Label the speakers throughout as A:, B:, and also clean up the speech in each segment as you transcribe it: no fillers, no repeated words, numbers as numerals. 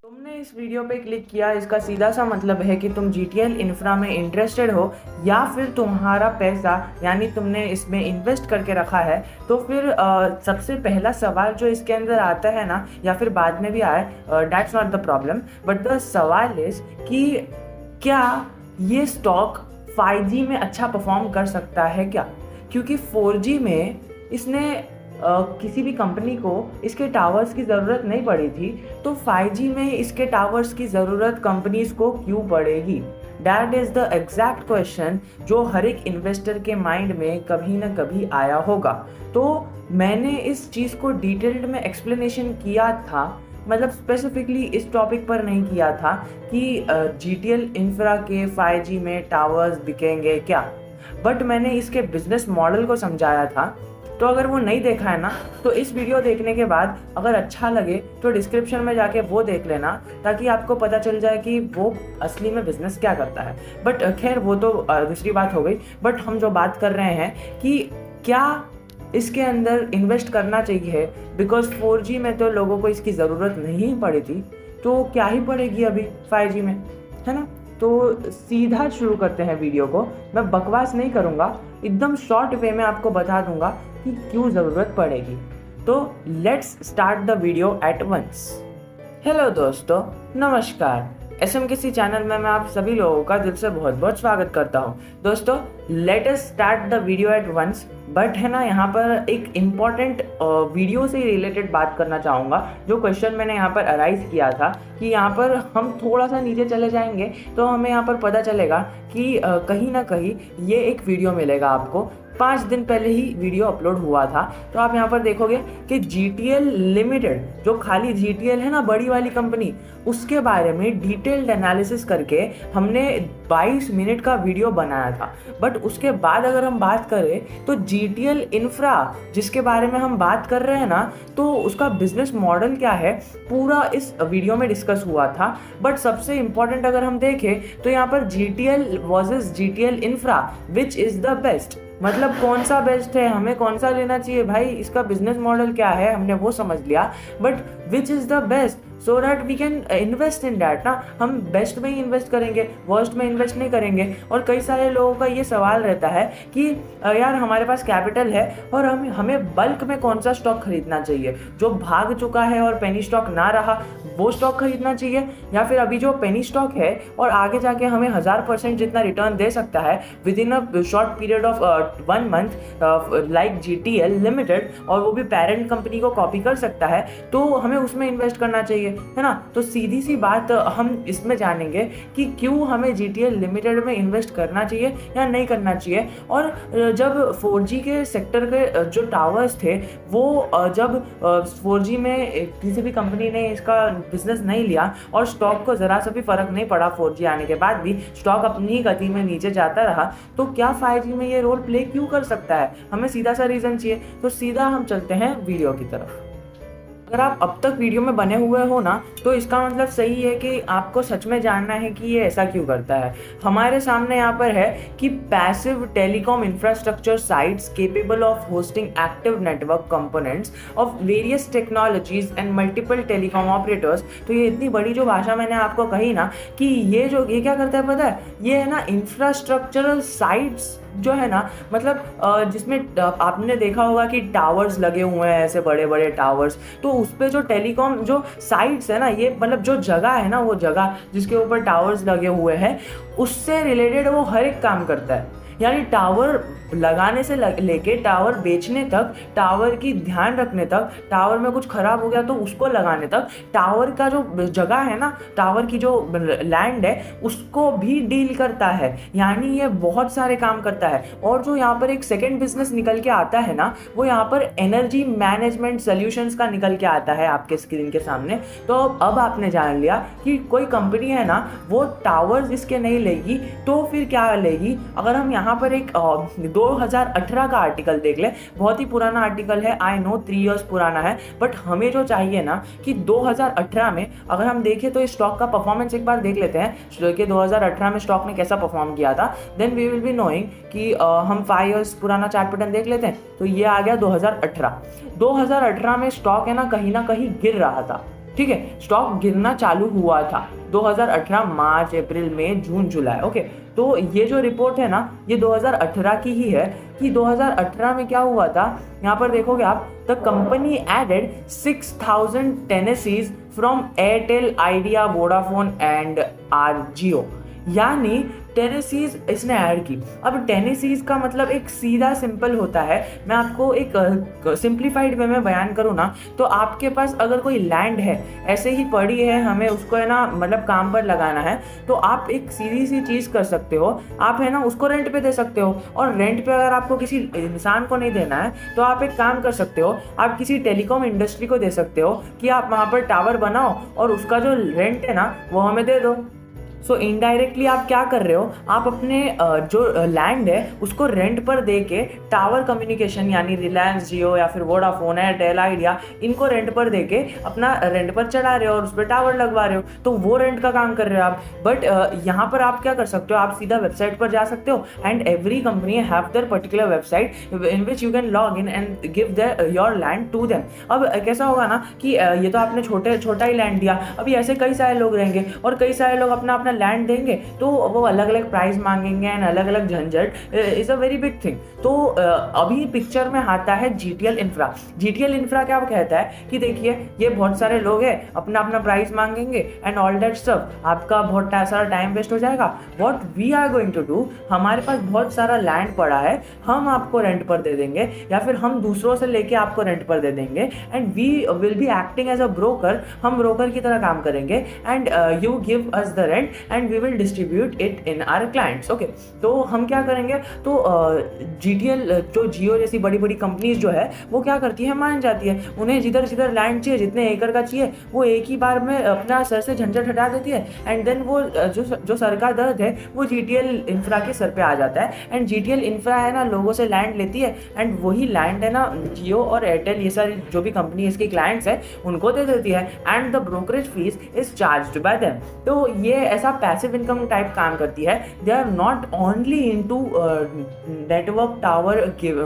A: तुमने इस वीडियो पे क्लिक किया, इसका सीधा सा मतलब है कि तुम GTL इंफ्रा में इंटरेस्टेड हो या फिर तुम्हारा पैसा यानी तुमने इसमें इन्वेस्ट करके रखा है। तो फिर सबसे पहला सवाल जो इसके अंदर आता है ना, या फिर बाद में भी आए, that's not the problem, but the सवाल इज कि क्या ये स्टॉक 5G में अच्छा परफॉर्म कर सकता है क्या? क्योंकि 4G में इसने किसी भी कंपनी को इसके टावर्स की ज़रूरत नहीं पड़ी थी, तो 5G में इसके टावर्स की ज़रूरत कंपनीज को क्यों पड़ेगी? That is the exact question जो हर एक इन्वेस्टर के माइंड में कभी ना कभी आया होगा। तो मैंने इस चीज़ को डिटेल्ड में एक्सप्लेनेशन किया था, मतलब स्पेसिफिकली इस टॉपिक पर नहीं किया था कि GTL इंफ्रा के 5G में टावर्स बिकेंगे क्या, बट मैंने इसके बिजनेस मॉडल को समझाया था। तो अगर वो नहीं देखा है ना, तो इस वीडियो देखने के बाद अगर अच्छा लगे तो डिस्क्रिप्शन में जाके वो देख लेना, ताकि आपको पता चल जाए कि वो असली में बिजनेस क्या करता है। बट खैर वो तो दूसरी बात हो गई। बट हम जो बात कर रहे हैं कि क्या इसके अंदर इन्वेस्ट करना चाहिए, बिकॉज 4G में तो लोगों को इसकी ज़रूरत नहीं पड़ी थी, तो क्या ही पड़ेगी अभी 5G में, है ना? तो सीधा शुरू करते हैं वीडियो को। मैं बकवास नहीं करूँगा, एकदम शॉर्ट वे में आपको बता दूंगा कि क्यों ज़रूरत पड़ेगी। तो let's start the video at once. Hello दोस्तों, नमस्कार। SMKC चैनल में मैं आप सभी लोगों का दिल से बहुत बहुत स्वागत करता हूं। दोस्तों, let us start the video at once. But है ना, यहाँ पर एक इम्पॉर्टेंट वीडियो से रिलेटेड बात करना चाहूँगा। जो क्वेश्चन मैंने यहाँ पर अराइज किया था कि यहाँ पर हम थोड़ा सा नीचे चले जाएंगे तो हमें यहाँ पर पता चलेगा कि कहीं ना कहीं ये एक वीडियो मिलेगा आपको। 5 दिन पहले ही वीडियो अपलोड हुआ था। तो आप यहाँ पर देखोगे कि GTL लिमिटेड, जो खाली GTL है ना, बड़ी वाली कंपनी, उसके बारे में डिटेल्ड एनालिसिस करके हमने 22 मिनट का वीडियो बनाया था। बट उसके बाद अगर हम बात करें तो GTL इंफ्रा, जिसके बारे में हम बात कर रहे हैं ना, तो उसका बिजनेस मॉडल क्या है पूरा इस वीडियो में डिस्कस हुआ था। बट सबसे इम्पॉर्टेंट अगर हम देखें तो यहाँ पर GTL versus GTL infra, which is the best, मतलब कौन सा बेस्ट है, हमें कौन सा लेना चाहिए भाई, इसका बिजनेस मॉडल क्या है, हमने वो समझ लिया। But which is the best, so that we can invest in that ना। हम बेस्ट में ही इन्वेस्ट करेंगे, वर्स्ट में इन्वेस्ट नहीं करेंगे। और कई सारे लोगों का ये सवाल रहता है कि यार हमारे पास कैपिटल है और हमें बल्क में कौन सा स्टॉक खरीदना चाहिए, जो भाग चुका है और पेनी स्टॉक ना रहा वो स्टॉक खरीदना चाहिए, या फिर अभी जो पेनी स्टॉक है और आगे जाके हमें 1000% जितना रिटर्न दे सकता है with in a short period of 1 month, like GTL limited, और वो भी पेरेंट कंपनी को कॉपी कर सकता है, तो हमें उसमें इन्वेस्ट करना चाहिए, है ना? तो सीधी सी बात हम इसमें जानेंगे कि क्यों हमें GTL लिमिटेड में इन्वेस्ट करना चाहिए या नहीं करना चाहिए। और जब 4G के सेक्टर के जो टावर्स थे वो जब 4G में किसी भी कंपनी ने इसका बिजनेस नहीं लिया और स्टॉक को ज़रा सा भी फर्क नहीं पड़ा, 4G आने के बाद भी स्टॉक अपनी ही गति में नीचे जाता रहा, तो क्या 5G में ये रोल प्ले क्यों कर सकता है? हमें सीधा सा रीज़न चाहिए। तो सीधा हम चलते हैं वीडियो की तरफ। अगर आप अब तक वीडियो में बने हुए हो ना, तो इसका मतलब सही है कि आपको सच में जानना है कि ये ऐसा क्यों करता है। हमारे सामने यहाँ पर है कि passive telecom infrastructure sites capable of hosting active network components of various technologies and multiple telecom operators. तो ये इतनी बड़ी जो भाषा मैंने आपको कही ना, कि ये क्या करता है पता है? ये है ना इंफ्रास्ट्रक्चरल साइट्स जो है ना, मतलब जिसमें आपने देखा होगा कि टावर्स लगे हुए हैं, ऐसे बड़े बड़े टावर्स, तो उस पर जो टेलीकॉम जो साइट्स है ना, ये मतलब जो जगह है ना, वो जगह जिसके ऊपर टावर्स लगे हुए हैं, उससे रिलेटेड वो हर एक काम करता है। यानी टावर लगाने से लेके टावर बेचने तक, टावर की ध्यान रखने तक, टावर में कुछ खराब हो गया तो उसको लगाने तक, टावर का जो जगह है ना, टावर की जो लैंड है उसको भी डील करता है। यानी ये बहुत सारे काम करता है। और जो यहाँ पर एक सेकेंड बिजनेस निकल के आता है ना, वो यहाँ पर एनर्जी मैनेजमेंट सोल्यूशंस का निकल के आता है आपके स्क्रीन के सामने। तो अब आपने जान लिया कि कोई कंपनी है ना, वो टावर्स इसके नहीं लेगी तो फिर क्या लेगी। अगर हम यहाँ पर एक 2018 का आर्टिकल देख ले, बहुत ही पुराना आर्टिकल है, आई नो 3 इयर्स पुराना है, बट हमें जो चाहिए ना कि 2018 में अगर हम देखें तो इस स्टॉक का परफॉर्मेंस एक बार देख लेते हैं कि 2018 में स्टॉक ने कैसा परफॉर्म किया था, then we will be knowing कि हम 5 इयर्स पुराना चार्ट पैटर्न देख लेते हैं। तो ये आ गया 2018 में स्टॉक है ना कहीं गिर रहा था, ठीक है, स्टॉक गिरना चालू हुआ था 2018 मार्च, अप्रैल, मई, जून, जुलाई, ओके। तो ये जो रिपोर्ट है ना ये 2018 की ही है कि 2018 में क्या हुआ था। यहाँ पर देखोगे आप, the company added 6000 tenancies from Airtel, Idea, Vodafone and RJio, यानी टेनेसीज इसने ऐड की। अब टेनेसीज का मतलब एक सीधा सिंपल होता है, मैं आपको एक सिंप्लीफाइड वे में बयान करूँ ना, तो आपके पास अगर कोई लैंड है ऐसे ही पड़ी है, हमें उसको है ना मतलब काम पर लगाना है, तो आप एक सीधी सी चीज़ कर सकते हो, आप है ना उसको रेंट पे दे सकते हो। और रेंट पे अगर आपको किसी इंसान को नहीं देना है तो आप एक काम कर सकते हो, आप किसी टेलीकॉम इंडस्ट्री को दे सकते हो कि आप वहाँ पर टावर बनाओ और उसका जो रेंट है ना वो हमें दे दो। सो इनडायरेक्टली आप क्या कर रहे हो, आप अपने जो लैंड है उसको रेंट पर दे के टावर कम्युनिकेशन यानी रिलायंस जियो या फिर वोडाफोन, एयरटेल, आइडिया, इनको रेंट पर दे के अपना रेंट पर चला रहे हो और उस पर टावर लगवा रहे हो, तो वो रेंट का काम कर रहे हो आप। बट यहाँ पर आप क्या कर सकते हो, आप सीधा वेबसाइट पर जा सकते हो and every company have their particular website in which you can log in and give their your land to them. अब कैसा होगा ना कि ये तो आपने छोटा ही लैंड दिया, अभी ऐसे कई सारे लोग रहेंगे और कई सारे लोग अपना लैंड देंगे तो वो अलग अलग प्राइस मांगेंगे एंड अलग अलग झंझट is a very big thing. तो अभी पिक्चर में आता है जीटीएल इंफ्रा। जीटीएल इंफ्रा क्या कहता है कि देखिए ये बहुत सारे लोग हैं, अपना प्राइस मांगेंगे एंड ऑल दैट स्टफ, आपका बहुत सारा टाइम वेस्ट हो जाएगा। What we are going to do, हमारे पास बहुत सारा लैंड पड़ा है, हम आपको रेंट पर दे देंगे या फिर हम दूसरों से लेके आपको रेंट पर दे देंगे and we will be acting as a broker, हम ब्रोकर की तरह काम करेंगे and you give us the rent and we will distribute it in our clients, okay. तो हम क्या करेंगे, तो जीटीएल जो जियो जैसी बड़ी बड़ी कंपनीज जो है वो क्या करती है, मान जाती है, उन्हें जिधर जिधर लैंड चाहिए, जितने एकड़ का चाहिए, वो एक ही बार में अपना सर से झंझट हटा देती है एंड देन वो जो सर का दर्द है वो जीटीएल इंफ्रा के सर पे आ जाता है एंड जीटीएल इंफ्रा है ना लोगों से लैंड लेती है एंड वही लैंड है ना जियो और एयरटेल ये सारी जो भी कंपनी इसकी क्लाइंट्स है उनको दे देती है and the brokerage fees is charged by them. तो ये ऐसा पैसिव इनकम टाइप काम करती है। They are not only into network tower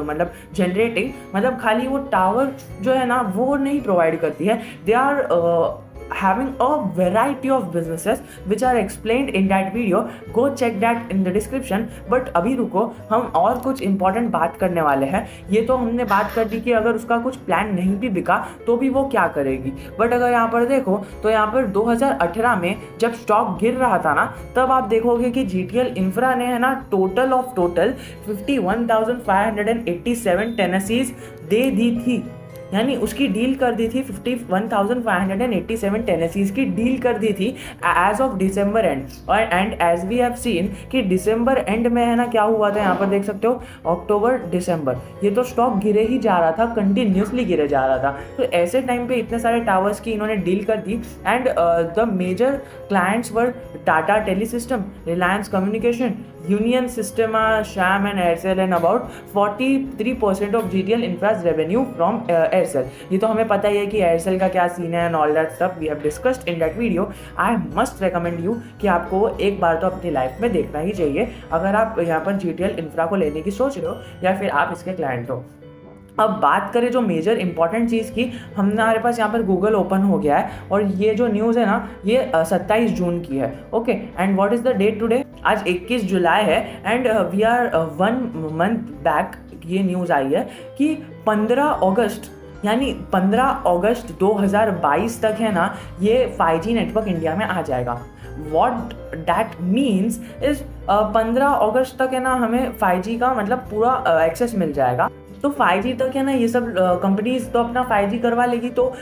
A: मतलब जनरेटिंग, मतलब खाली वो टावर जो है ना वो नहीं प्रोवाइड करती है, they are having a variety of businesses which are explained in that video, go check that in the description। but अभी रुको, हम और कुछ important बात करने वाले हैं। ये तो हमने बात कर दी कि अगर उसका कुछ प्लान नहीं भी बिका तो भी वो क्या करेगी, बट अगर यहाँ पर देखो तो यहाँ पर 2018 में जब स्टॉक गिर रहा था ना तब आप देखोगे कि जीटीएल इंफ्रा ने है ना टोटल 51,587 टेनेसीज दे दी थी, यानी उसकी डील कर दी थी 51,587 टेनेसीज की डील कर दी थी एज ऑफ दिसंबर एंड। और and as we have seen कि दिसंबर एंड में है ना क्या हुआ था, यहाँ पर देख सकते हो अक्टूबर दिसंबर, ये तो स्टॉक गिरे ही जा रहा था, कंटिन्यूसली गिरे जा रहा था। तो ऐसे टाइम पे इतने सारे टावर्स की इन्होंने डील कर दी and the major clients were Tata Teleservices, Reliance Communication, Uninor Sistema, Shyam and Aircel and about 43% of GTL Infra's revenue from Aircel. ये तो हमें पता ही है कि एयरसेल का क्या सीन है and all that stuff we have discussed in that video. I must recommend you कि आपको एक बार तो अपनी लाइफ में देखना ही चाहिए अगर आप यहाँ पर जीटीएल इंफ्रा को लेने की सोच रहे हो या फिर आप इसके क्लाइंट हो। अब बात करें जो मेजर इंपॉर्टेंट चीज़ की, हमारे पास यहाँ पर गूगल ओपन हो गया है और ये जो न्यूज़ है ना ये 27 जून की है, okay. And what is the date today, आज 21 जुलाई है and we are 1 month back ये न्यूज़ आई है कि 15 अगस्त यानी 15 अगस्त 2022 तक है ना ये 5G नेटवर्क इंडिया में आ जाएगा। What that means is 15 अगस्त तक है ना हमें 5G का मतलब पूरा एक्सेस मिल जाएगा। तो 5G तक है ना ये सब कंपनीज तो अपना 5G करवा लेगी, तो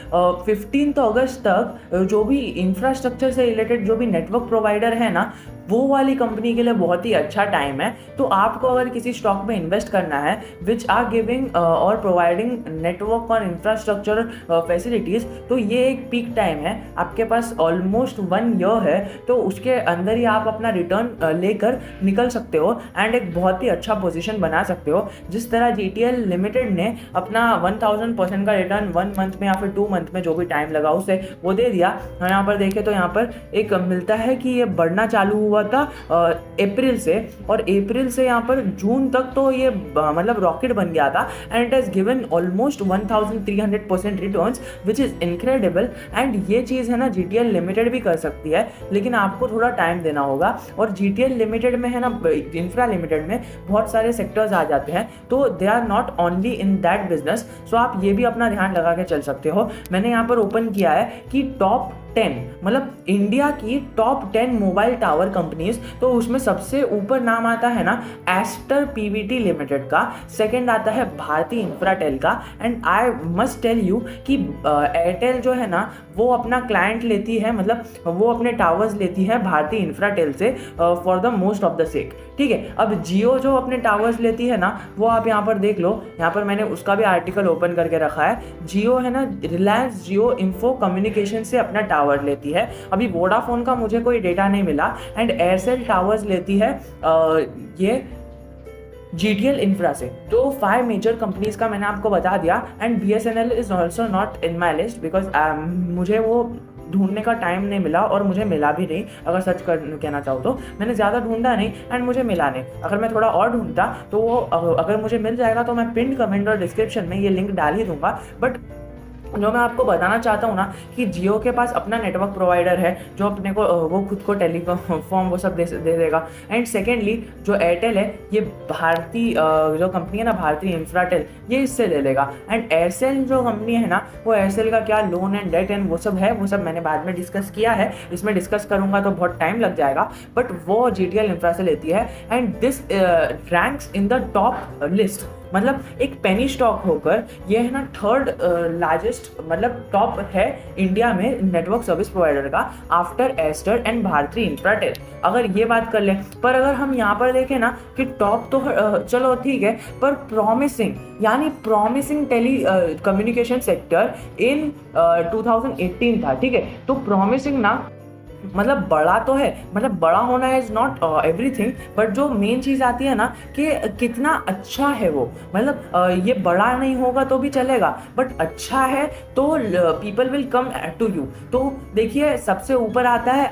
A: 15 अगस्त तक जो भी इंफ्रास्ट्रक्चर से रिलेटेड जो भी नेटवर्क प्रोवाइडर है ना वो वाली कंपनी के लिए बहुत ही अच्छा टाइम है। तो आपको अगर किसी स्टॉक में इन्वेस्ट करना है विच आर गिविंग और प्रोवाइडिंग नेटवर्क और इंफ्रास्ट्रक्चर फैसिलिटीज़, तो ये एक पीक टाइम है। आपके पास ऑलमोस्ट 1 ईयर है, तो उसके अंदर ही आप अपना रिटर्न लेकर निकल सकते हो एंड एक बहुत ही अच्छा पोजीशन बना सकते हो। जिस तरह GTL लिमिटेड ने अपना 1000% का रिटर्न 1 मंथ में या फिर 2 मंथ में जो भी टाइम लगा उसे वो दे दिया। यहाँ पर देखें तो यहाँ पर एक मिलता है कि ये बढ़ना चालू हुआ था अप्रैल से, और अप्रैल से यहाँ पर जून तक तो ये मतलब रॉकेट बन गया था and it has given almost 1300% returns which is incredible. And ये चीज़ है ना GTL लिमिटेड भी कर सकती है, लेकिन आपको थोड़ा टाइम देना होगा। और GTL लिमिटेड में है ना, इंफ्रा लिमिटेड में बहुत सारे सेक्टर्स आ जाते हैं, तो they are not only in that business. So आप ये भी अपना ध्यान लगा के चल सकते हो। मैंने यहाँ पर ओपन किया है कि टॉप 10 मतलब इंडिया की टॉप 10 मोबाइल टावर कंपनीज, तो उसमें सबसे ऊपर नाम आता है ना एस्टर PVT लिमिटेड का, सेकंड आता है भारती इंफ्राटेल का। And I must tell you कि एयरटेल जो है ना वो अपना क्लाइंट लेती है, मतलब वो अपने टावर्स लेती है भारती इंफ्राटेल से for the most of the sake, ठीक है। अब जियो जो अपने टावर्स लेती है ना, वो आप यहाँ पर देख लो, यहाँ पर मैंने उसका भी आर्टिकल ओपन करके रखा है। जियो है ना, रिलायंस जियो इंफो कम्युनिकेशन से अपना टावर लेती है। अभी वोडाफोन का मुझे कोई डेटा नहीं मिला। एंड एयरसेल टावर्स लेती है ये GTL इंफ्रा से। तो 5 मेजर कंपनीज का मैंने आपको बता दिया। And BSNL is also not in my list because मुझे वो ढूंढने का टाइम नहीं मिला और मुझे मिला भी नहीं। अगर सच कहना चाहूँ तो मैंने ज़्यादा ढूंढा नहीं एंड मुझे मिला नहीं। अगर मैं थोड़ा और ढूंढता तो वो अगर मुझे मिल जाएगा तो मैं पिन कमेंट और डिस्क्रिप्शन में ये लिंक डाल ही दूंगा। बट जो मैं आपको बताना चाहता हूँ ना कि जियो के पास अपना नेटवर्क प्रोवाइडर है जो अपने को वो खुद को टेलीकॉम वो सब दे देगा। एंड सेकेंडली जो एयरटेल है ये भारती जो कंपनी है ना भारती इंफ्राटेल, ये इससे ले लेगा। एंड एयरसेल जो कंपनी है ना, वो एयरसेल का क्या लोन एंड डेट एंड वो सब है, वो सब मैंने बाद में डिस्कस किया है। इसमें डिस्कस करूँगा तो बहुत टाइम लग जाएगा, बट वो GTL इंफ्रा से लेती है। And this ranks in the top list, मतलब एक पेनी स्टॉक होकर ये है ना 3rd लार्जेस्ट मतलब टॉप है इंडिया में नेटवर्क सर्विस प्रोवाइडर का after Aster and Bharti Infratel. अगर ये बात कर ले, पर अगर हम यहाँ पर देखें ना कि टॉप तो चलो ठीक है, पर प्रॉमिसिंग यानी promising telecommunication sector in 2018 था, ठीक है। तो प्रॉमिसिंग ना मतलब बड़ा तो है, मतलब बड़ा होना इज नॉट एवरीथिंग, बट जो मेन चीज़ आती है ना कि कितना अच्छा है वो, मतलब ये बड़ा नहीं होगा तो भी चलेगा बट अच्छा है तो people will come to you. तो देखिए सबसे ऊपर आता है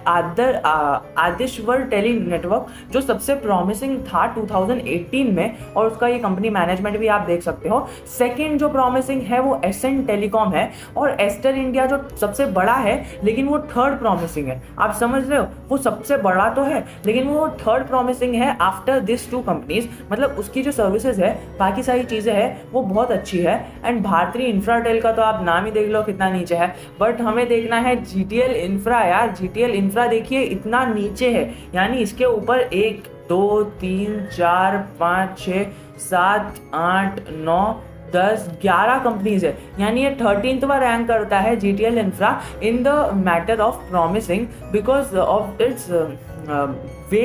A: आदिश्वर टेली नेटवर्क जो सबसे प्रॉमिसिंग था 2018 में, और उसका ये कंपनी मैनेजमेंट भी आप देख सकते हो। सेकेंड जो प्रॉमिसिंग है वो एसेंट टेलीकॉम है, और एस्टर इंडिया जो सबसे बड़ा है लेकिन वो 3rd प्रॉमिसिंग है। आप समझ रहे हो, वो सबसे बड़ा तो है लेकिन वो 3rd प्रॉमिसिंग है आफ्टर दिस 2 कंपनीज। मतलब उसकी जो सर्विसेज है, बाकी सारी चीज़ें हैं वो बहुत अच्छी है। एंड भारती इंफ्राटेल का तो आप नाम ही देख लो कितना नीचे है, बट हमें देखना है GTL इंफ्रा। यार GTL इंफ्रा देखिए इतना नीचे है, यानी इसके ऊपर 1 2 3 4 5 6 7 8 9 10 11 कंपनीज है, यानी ये 13वां रैंक करता है GTL infra in the matter of promising because of its way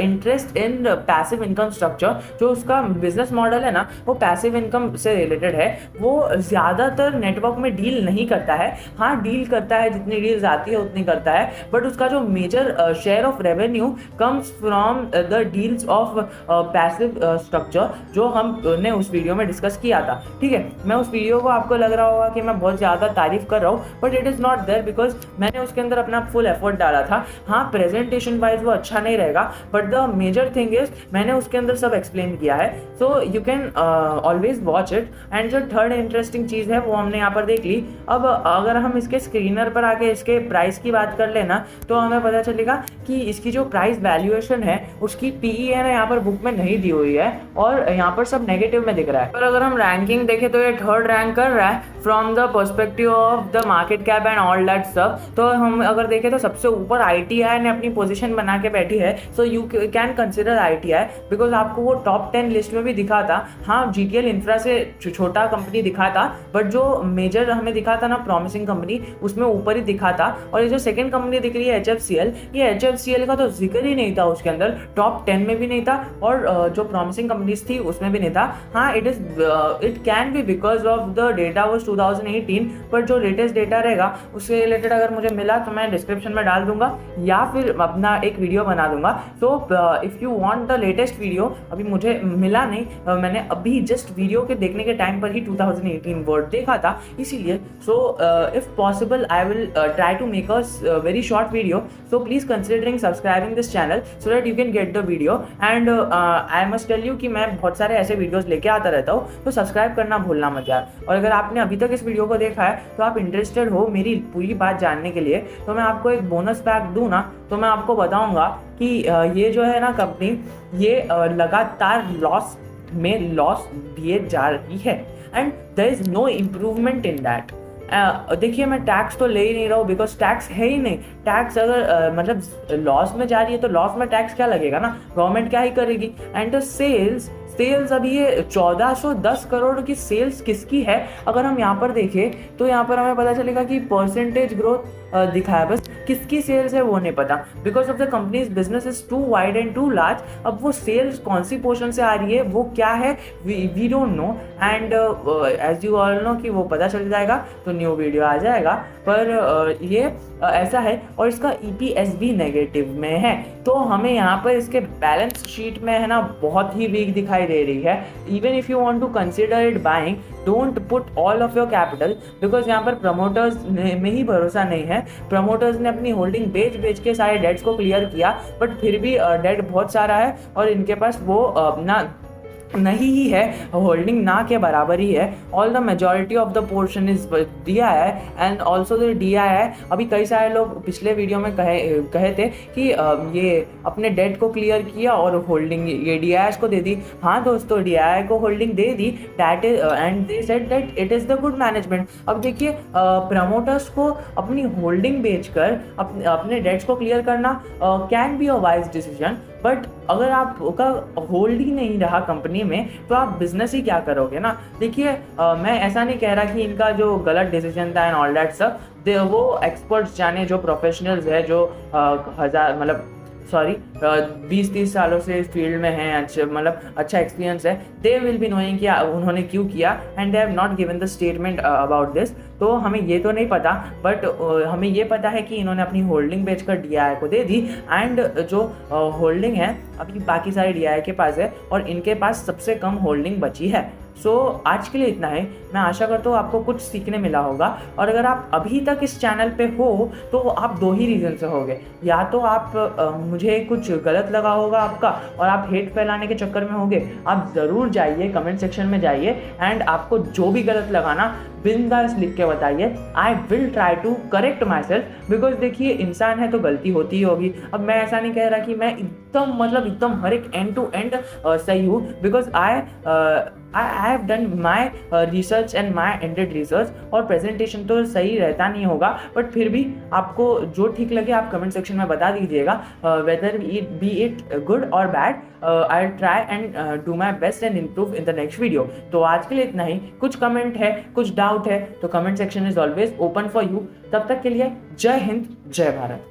A: interest in passive income structure. जो उसका बिजनेस मॉडल है ना वो पैसिव इनकम से रिलेटेड है। वो ज़्यादातर नेटवर्क में डील नहीं करता है, हाँ डील करता है, जितनी डील्स आती है उतनी करता है, बट उसका जो major share of revenue comes from the deals of passive structure जो हमने उस वीडियो में डिस्कस किया था, ठीक है। मैं उस वीडियो को आपको लग रहा होगा कि मैं बहुत ज़्यादा तारीफ कर रहा हूँ, but it is not there because मैंने उसके अंदर अपना फुल एफर्ट डाला था। हाँ प्रेजेंटेशन वाइज वो अच्छा नहीं रहेगा, but the major thing is मैंने उसके अंदर सब एक्सप्लेन किया है, so you can always watch it. And जो 3rd इंटरेस्टिंग चीज़ है वो हमने यहाँ पर देख ली। अब अगर हम इसके स्क्रीनर पर आके इसके प्राइस की बात कर लेना तो हमें पता चलेगा कि इसकी जो प्राइस वैल्यूएशन है उसकी PE है ना यहाँ पर बुक में नहीं दी हुई है, और यहाँ पर सब नेगेटिव में दिख रहा है। पर अगर हम रैंकिंग देखें तो ये 3rd रैंक कर रहा है from the perspective of the market cap and all that सब। तो हम अगर देखें तो सबसे ऊपर ITI ने अपनी पोजीशन बना के बैठी है है so you can consider ITI, because आपको वो टॉप 10 लिस्ट में भी दिखा था। हाँ, GTL इंफ्रा से छोटा कंपनी दिखा था, बट जो मेजर हमें दिखा था ना प्रॉमिसिंग कंपनी, उसमें ऊपर ही दिखा था। और ये जो सेकंड कंपनी दिख रही है HFCL, ये HFCL का तो जिक्र ही नहीं था उसके अंदर, टॉप 10 में भी नहीं था, और जो प्रॉमिसिंग कंपनीज थी उसमें भी नहीं था। हाँ, it can be because of the data was 2018, पर जो लेटेस्ट डेटा रहेगा उससे रिलेटेड अगर मुझे मिला तो मैं डिस्क्रिप्शन में डाल दूंगा या फिर अपना एक वीडियो बना दूंगा। So if you want the latest video, अभी मुझे मिला नहीं, मैंने अभी जस्ट वीडियो के देखने के टाइम पर ही 2018 वर्ड देखा था, इसीलिए। So if possible I will try to make a very short video, so please considering subscribing this channel so that you can get the video. And I must tell you कि मैं बहुत सारे ऐसे videos लेके आता रहता हूँ, तो सब्सक्राइब करना भूलना मत यार। और अगर आपने अभी तक इस वीडियो को देखा है तो आप इंटरेस्टेड हो मेरी पूरी बात जानने के लिए, तो मैं आपको एक बोनस पैक दूँ ना, तो मैं आपको बताऊंगा कि ये जो है ना कंपनी, ये लगातार लॉस दिए जा रही है, and there is no improvement in that. देखिए, मैं टैक्स तो ले ही नहीं रहा हूँ, बिकॉज टैक्स है ही नहीं। टैक्स अगर मतलब लॉस में जा रही है तो लॉस में टैक्स क्या लगेगा ना, गवर्नमेंट क्या ही करेगी। एंड द सेल्स अभी ये 1410 करोड़ की सेल्स किसकी है, अगर हम यहाँ पर देखें तो यहाँ पर हमें पता चलेगा कि परसेंटेज ग्रोथ दिखा है, बस किसकी सेल्स है वो नहीं पता, because of the companies business is too wide and too large. अब वो सेल्स कौन सी पोर्शन से आ रही है, वो क्या है, we don't know. And as you all know कि वो पता चल जाएगा तो न्यू वीडियो आ जाएगा। पर ये ऐसा है, और इसका EPS भी नेगेटिव में है, तो हमें यहाँ पर इसके बैलेंस शीट में है ना बहुत ही वीक दिखाई दे रही है। Even if you want to consider it buying, don't put all of your capital, because यहाँ पर प्रमोटर्स में ही भरोसा नहीं है। प्रमोटर्स ने अपनी होल्डिंग बेच के सारे डेट्स को क्लियर किया, बट फिर भी डेट बहुत सारा है और इनके पास वो ना नहीं ही है, होल्डिंग ना के बराबर ही है। All the majority of the portion is DII, and also the DII। अभी कई सारे लोग पिछले वीडियो में कहे थे कि ये अपने डेट को क्लियर किया और होल्डिंग ये DII को दे दी। हाँ दोस्तों, DII को holding they the, that is, and they said that it is the good management. अब देखिए, प्रमोटर्स को अपनी होल्डिंग बेचकर अपने डेट्स को क्लियर करना can be a wise decision, but अगर आपका होल्ड ही नहीं रहा कंपनी में तो आप बिजनेस ही क्या करोगे ना। देखिए, मैं ऐसा नहीं कह रहा कि इनका जो गलत डिसीजन था एंड ऑल दैट सब, वो एक्सपर्ट्स जाने, जो प्रोफेशनल्स है, जो 20-30 सालों से इस फील्ड में हैं, अच्छा एक्सपीरियंस है, दे विल बी नोइंग कि उन्होंने क्यों किया, and they have not given the statement about this. तो हमें ये तो नहीं पता, बट हमें ये पता है कि इन्होंने अपनी होल्डिंग बेचकर DII को दे दी, एंड जो होल्डिंग है अभी बाकी सारे DII के पास है और इनके पास सबसे कम होल्डिंग बची है। सो आज के लिए इतना है। मैं आशा करता हूँ आपको कुछ सीखने मिला होगा, और अगर आप अभी तक इस चैनल पे हो तो आप दो ही रीज़न से होगे, या तो आप मुझे कुछ गलत लगा होगा आपका और आप हेट फैलाने के चक्कर में होगे। आप ज़रूर जाइए कमेंट सेक्शन में जाइए, एंड आपको जो भी गलत लगा ना बिंदास लिख के बताइए। I will try to correct myself, because देखिए, इंसान है तो गलती होती ही होगी। अब मैं ऐसा नहीं कह रहा कि मैं एकदम हर एक एंड टू एंड सही हूँ, because I have done my research and my ended research, और प्रेजेंटेशन तो सही रहता नहीं होगा, बट फिर भी आपको जो ठीक लगे आप कमेंट सेक्शन में बता दीजिएगा, वेदर बी इट गुड और bad. I try and do my best and improve in the next video. तो आज के लिए इतना ही। कुछ कमेंट है, कुछ डाउट है, तो comment section is always open for you. तब तक के लिए जय हिंद, जय भारत।